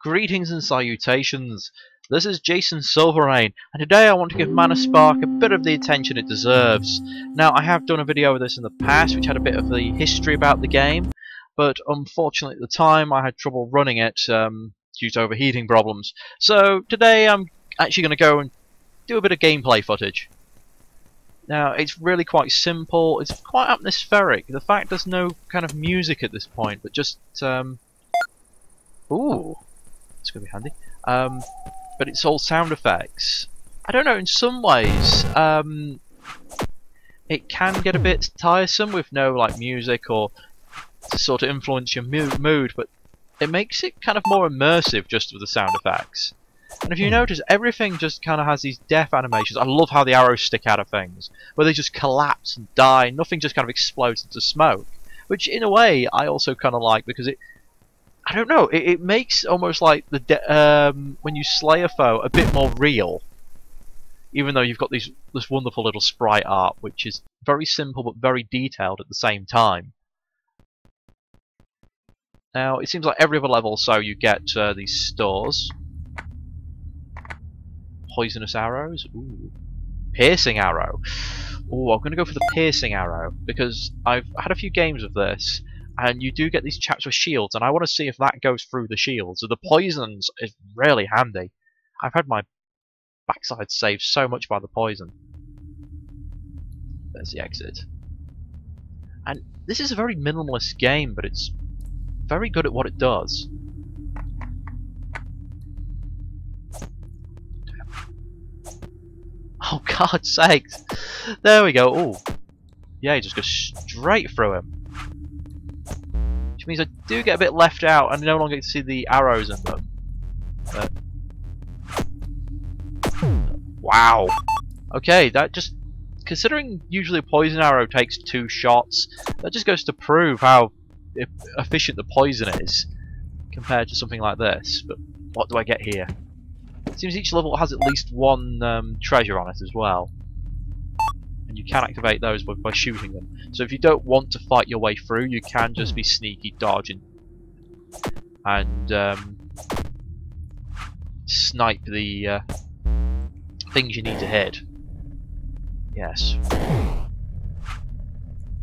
Greetings and salutations. This is Jason Silverain, and today I want to give Mana Spark a bit of the attention it deserves. Now, I have done a video of this in the past, which had a bit of the history about the game, but unfortunately at the time I had trouble running it due to overheating problems. So today I'm actually going to go and do a bit of gameplay footage. Now, it's really quite simple. It's quite atmospheric. The fact there's no kind of music at this point, but just ooh, it's gonna be handy. But it's all sound effects. I don't know. In some ways, it can get a bit tiresome with no like music or to sort of influence your mood, but it makes it kind of more immersive just with the sound effects. And if you notice, everything just kind of has these death animations. I love how the arrows stick out of things, where they just collapse and die. Nothing just kind of explodes into smoke, which in a way I also kind of like, because I don't know, it makes almost like when you slay a foe a bit more real, even though you've got this wonderful little sprite art, which is very simple but very detailed at the same time. Now, it seems like every other level, so you get these stores. Poisonous arrows. Ooh. Piercing arrow. Ooh, I'm going to go for the piercing arrow, because I've had a few games of this, and you do get these chaps with shields, and I want to see if that goes through the shields. So the poisons is really handy. I've had my backside saved so much by the poison. There's the exit. And this is a very minimalist game, but it's very good at what it does. Oh, God's sakes! There we go. Oh, yeah, he just goes straight through him. Which means I do get a bit left out and no longer get to see the arrows in them. Wow. Okay, that just... Considering usually a poison arrow takes 2 shots, that just goes to prove how efficient the poison is compared to something like this. But what do I get here? It seems each level has at least one treasure on it as well. And you can activate those by shooting them. So if you don't want to fight your way through, you can just be sneaky, dodging, and snipe the things you need to hit. Yes.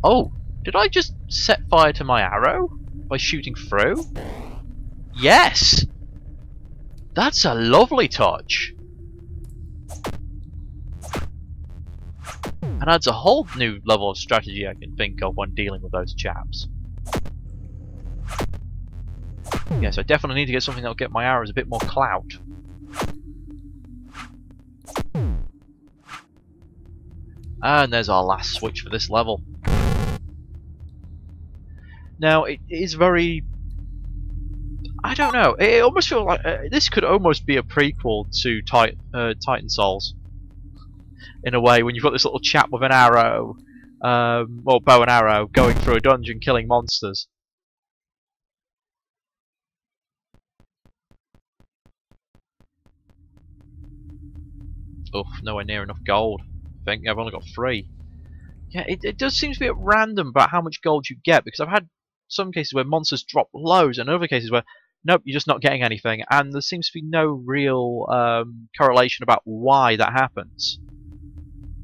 Oh, did I just set fire to my arrow by shooting through? Yes! That's a lovely touch! And adds a whole new level of strategy I can think of when dealing with those chaps. Yes, I definitely need to get something that'll get my arrows a bit more clout. And there's our last switch for this level. Now, it is very... I don't know, it almost feels like this could almost be a prequel to Titan Souls. In a way, when you've got this little chap with an arrow, or bow and arrow, going through a dungeon killing monsters. Oh, nowhere near enough gold. I think I've only got 3. Yeah, it does seem to be at random about how much gold you get, because I've had some cases where monsters drop loads, and other cases where nope, you're just not getting anything, and there seems to be no real correlation about why that happens.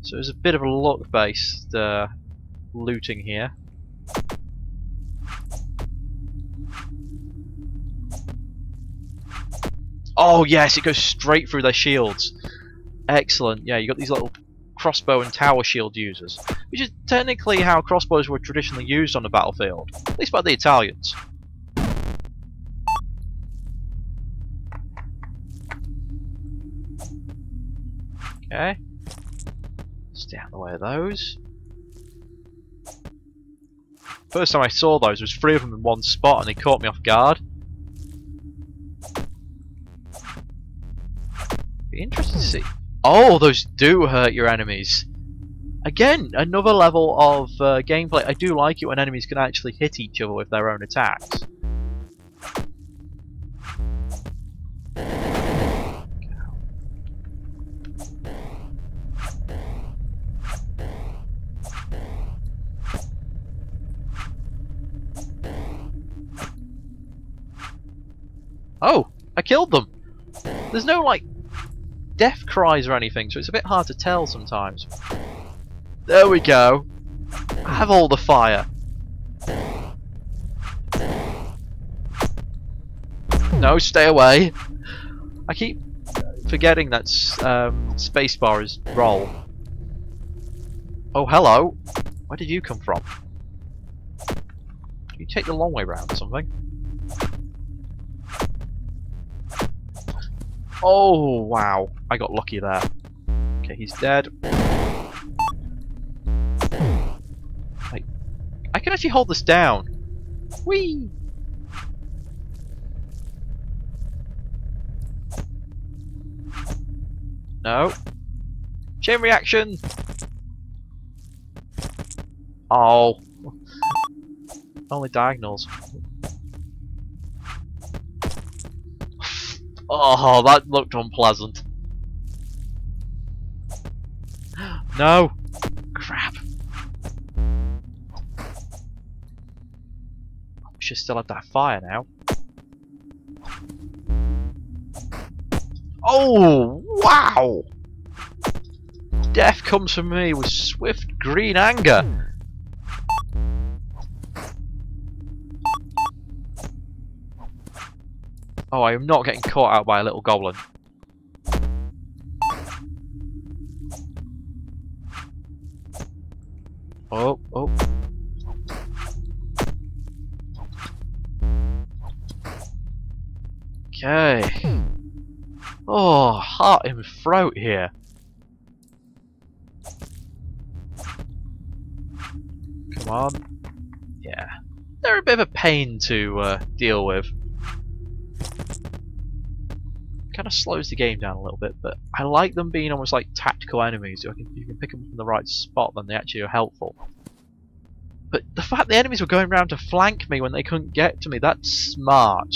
So there's a bit of a luck-based looting here. Oh yes, it goes straight through their shields. Excellent. Yeah, you got these little crossbow and tower shield users, which is technically how crossbows were traditionally used on the battlefield, at least by the Italians. Okay. Stay out of the way of those. First time I saw those, there was 3 of them in one spot and they caught me off guard. Be interested to see. Oh, those do hurt your enemies. Again, another level of gameplay. I do like it when enemies can actually hit each other with their own attacks. Oh, I killed them! There's no, like, death cries or anything, so it's a bit hard to tell sometimes. There we go. Have all the fire. No, stay away. I keep forgetting that spacebar is roll. Oh, hello. Where did you come from? You take the long way round or something? Oh, wow. I got lucky there. Okay, he's dead. I can actually hold this down. Whee! No. Chain reaction! Oh. Only diagonals. Oh, that looked unpleasant. No! Crap. I wish I still had that fire now. Oh, wow! Death comes from me with swift green anger. Oh, I am not getting caught out by a little goblin. Oh, oh. Okay. Oh, heart in throat here. Come on. Yeah. They're a bit of a pain to deal with. Kind of slows the game down a little bit, but I like them being almost like tactical enemies. You can pick them from the right spot, then they actually are helpful. But the fact the enemies were going around to flank me when they couldn't get to me, that's smart.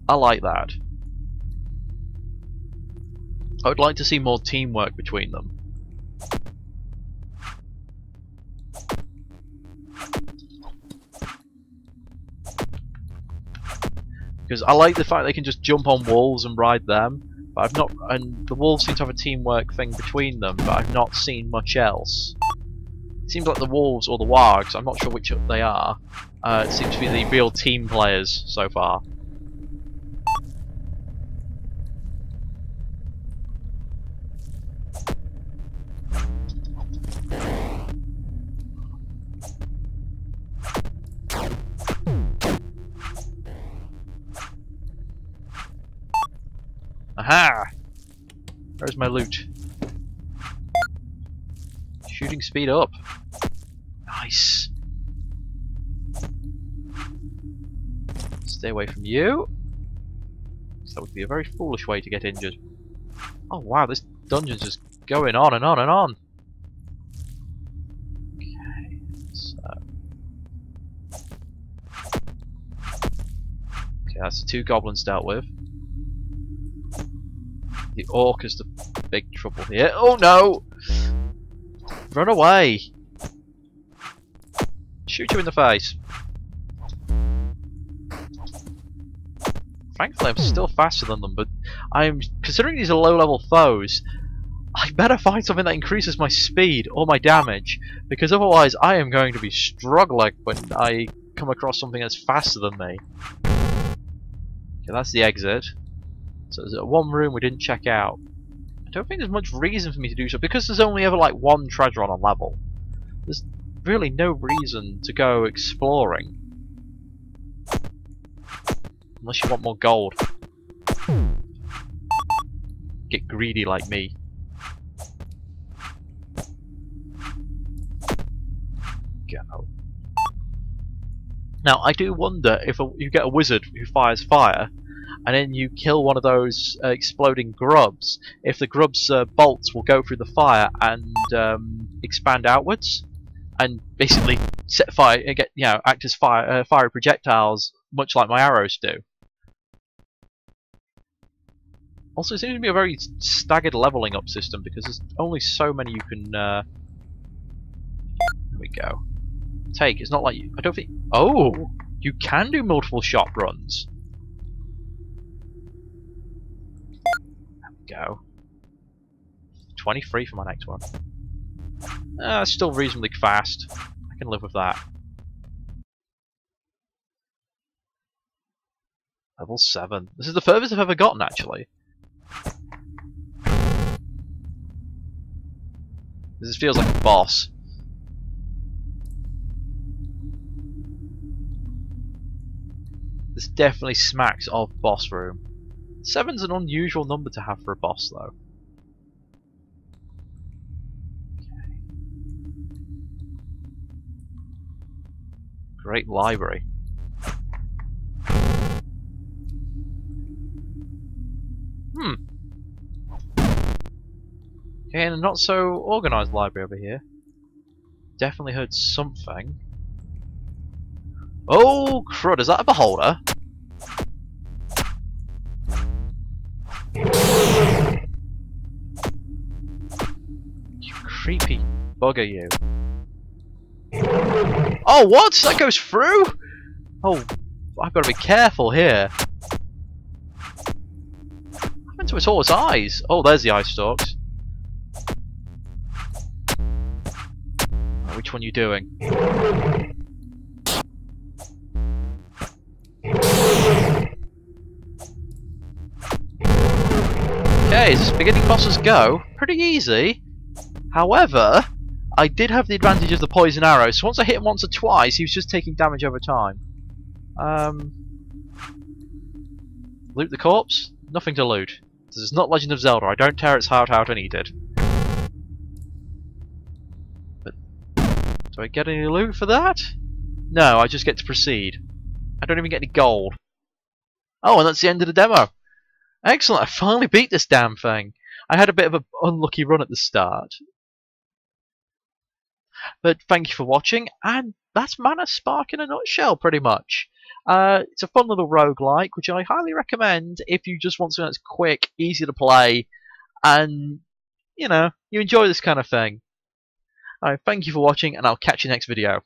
I like that. I would like to see more teamwork between them. Because I like the fact they can just jump on wolves and ride them, but I've not. And the wolves seem to have a teamwork thing between them, but I've not seen much else. It seems like the wolves or the wargs, I'm not sure which they are. It seems to be the real team players so far. Aha! Where's my loot? Shooting speed up. Nice. Stay away from you. That would be a very foolish way to get injured. Oh wow, this dungeon's just going on and on and on. Okay, so... Okay, that's the two goblins dealt with. The orc is the big trouble here. Oh no! Run away! Shoot you in the face. Thankfully I'm still faster than them, but I'm considering these are low level foes, I better find something that increases my speed or my damage, because otherwise I am going to be struggling when I come across something that's faster than me. Okay, that's the exit. So there's one room we didn't check out. I don't think there's much reason for me to do so, because there's only ever like one treasure on a level. There's really no reason to go exploring. Unless you want more gold. Get greedy like me. Go. Now I do wonder if you get a wizard who fires fire, and then you kill one of those exploding grubs, if the grub's bolts will go through the fire and expand outwards, and basically set fire and get act as fiery projectiles, much like my arrows do. Also, it seems to be a very staggered leveling up system because there's only so many you can. There we go. Take. It's not like I don't think. Oh, you can do multiple shot runs. go. 23 for my next one. Still reasonably fast. I can live with that. Level 7. This is the furthest I've ever gotten, actually. This feels like a boss. This definitely smacks of boss room. 7's an unusual number to have for a boss, though. Okay. Great library. Okay, and a not so organised library over here. Definitely heard something. Oh, crud, is that a beholder? You creepy bugger, you. Oh, what? That goes through? Oh, I've got to be careful here. What happened to its horse eyes? Oh, there's the eye stalks. Which one are you doing? Okay, so beginning bosses go. Pretty easy. However, I did have the advantage of the poison arrow, so once I hit him once or twice, he was just taking damage over time. Loot the corpse? Nothing to loot. This is not Legend of Zelda. I don't tear its heart out and eat it. Do I get any loot for that? No, I just get to proceed. I don't even get any gold. Oh, and that's the end of the demo. Excellent, I finally beat this damn thing. I had a bit of an unlucky run at the start. But thank you for watching, and that's Mana Spark in a nutshell, pretty much. It's a fun little roguelike, which I highly recommend if you just want something that's quick, easy to play, and, you know, you enjoy this kind of thing. Alright, thank you for watching, and I'll catch you next video.